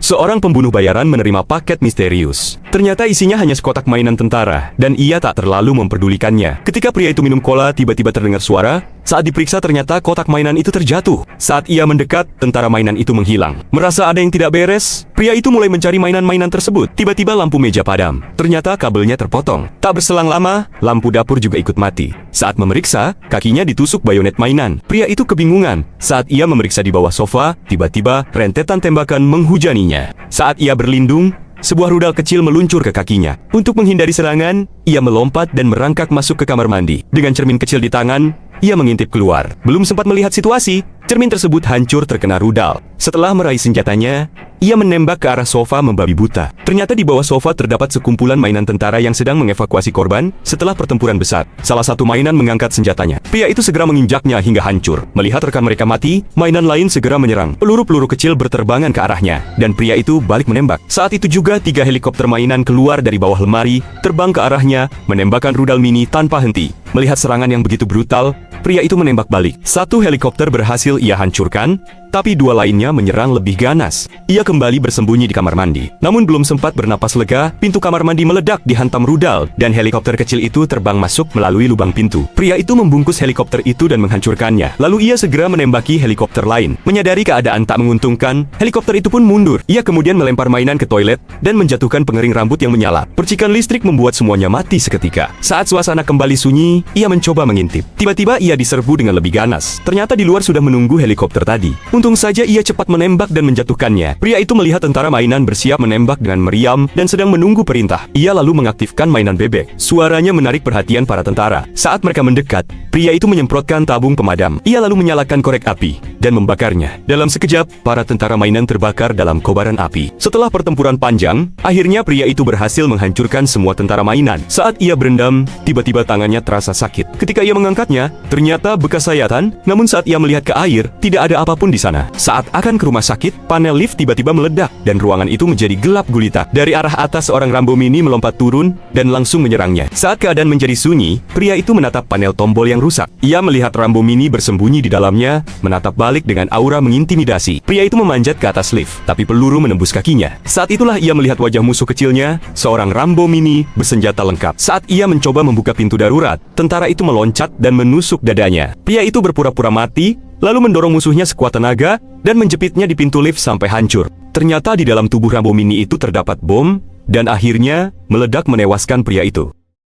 Seorang pembunuh bayaran menerima paket misterius. Ternyata isinya hanya sekotak mainan tentara, dan ia tak terlalu memperdulikannya. Ketika pria itu minum cola, tiba-tiba terdengar suara. Saat diperiksa ternyata kotak mainan itu terjatuh. Saat ia mendekat, tentara mainan itu menghilang. Merasa ada yang tidak beres, pria itu mulai mencari mainan-mainan tersebut. Tiba-tiba lampu meja padam. Ternyata kabelnya terpotong. Tak berselang lama, lampu dapur juga ikut mati. Saat memeriksa, kakinya ditusuk bayonet mainan. Pria itu kebingungan. Saat ia memeriksa di bawah sofa, tiba-tiba rentetan tembakan menghujaninya. Saat ia berlindung, sebuah rudal kecil meluncur ke kakinya. Untuk menghindari serangan, ia melompat dan merangkak masuk ke kamar mandi. Dengan cermin kecil di tangan, ia mengintip keluar. Belum sempat melihat situasi, cermin tersebut hancur terkena rudal. Setelah meraih senjatanya, ia menembak ke arah sofa membabi buta. Ternyata di bawah sofa terdapat sekumpulan mainan tentara yang sedang mengevakuasi korban setelah pertempuran besar. Salah satu mainan mengangkat senjatanya. Pria itu segera menginjaknya hingga hancur. Melihat rekan mereka mati, mainan lain segera menyerang. Peluru-peluru kecil berterbangan ke arahnya, dan pria itu balik menembak. Saat itu juga 3 helikopter mainan keluar dari bawah lemari, terbang ke arahnya, menembakkan rudal mini tanpa henti. Melihat serangan yang begitu brutal, pria itu menembak balik. 1 helikopter berhasil ia hancurkan, tapi 2 lainnya menyerang lebih ganas. Ia kembali bersembunyi di kamar mandi. Namun belum sempat bernapas lega, pintu kamar mandi meledak dihantam rudal, dan helikopter kecil itu terbang masuk melalui lubang pintu. Pria itu membungkus helikopter itu dan menghancurkannya. Lalu ia segera menembaki helikopter lain. Menyadari keadaan tak menguntungkan, helikopter itu pun mundur. Ia kemudian melempar mainan ke toilet dan menjatuhkan pengering rambut yang menyala. Percikan listrik membuat semuanya mati seketika. Saat suasana kembali sunyi, ia mencoba mengintip. Tiba-tiba ia diserbu dengan lebih ganas. Ternyata di luar sudah menunggu helikopter tadi. Untung saja ia cepat menembak dan menjatuhkannya. Pria itu melihat tentara mainan bersiap menembak dengan meriam dan sedang menunggu perintah. Ia lalu mengaktifkan mainan bebek. Suaranya menarik perhatian para tentara. Saat mereka mendekat, pria itu menyemprotkan tabung pemadam. Ia lalu menyalakan korek api dan membakarnya. Dalam sekejap, para tentara mainan terbakar dalam kobaran api. Setelah pertempuran panjang, akhirnya pria itu berhasil menghancurkan semua tentara mainan. Saat ia berendam, tiba-tiba tangannya terasa sakit. Ketika ia mengangkatnya, ternyata bekas sayatan, namun saat ia melihat ke air, tidak ada apapun di sana. Saat akan ke rumah sakit, panel lift tiba-tiba meledak, dan ruangan itu menjadi gelap gulita. Dari arah atas seorang Rambo Mini melompat turun, dan langsung menyerangnya. Saat keadaan menjadi sunyi, pria itu menatap panel tombol yang rusak. Ia melihat Rambo Mini bersembunyi di dalamnya, menatap balik dengan aura mengintimidasi. Pria itu memanjat ke atas lift, tapi peluru menembus kakinya. Saat itulah ia melihat wajah musuh kecilnya, seorang Rambo Mini bersenjata lengkap. Saat ia mencoba membuka pintu darurat, tentara itu meloncat dan menusuk dadanya. Pria itu berpura-pura mati, lalu mendorong musuhnya sekuat tenaga dan menjepitnya di pintu lift sampai hancur. Ternyata di dalam tubuh Rambo Mini itu terdapat bom, dan akhirnya meledak menewaskan pria itu.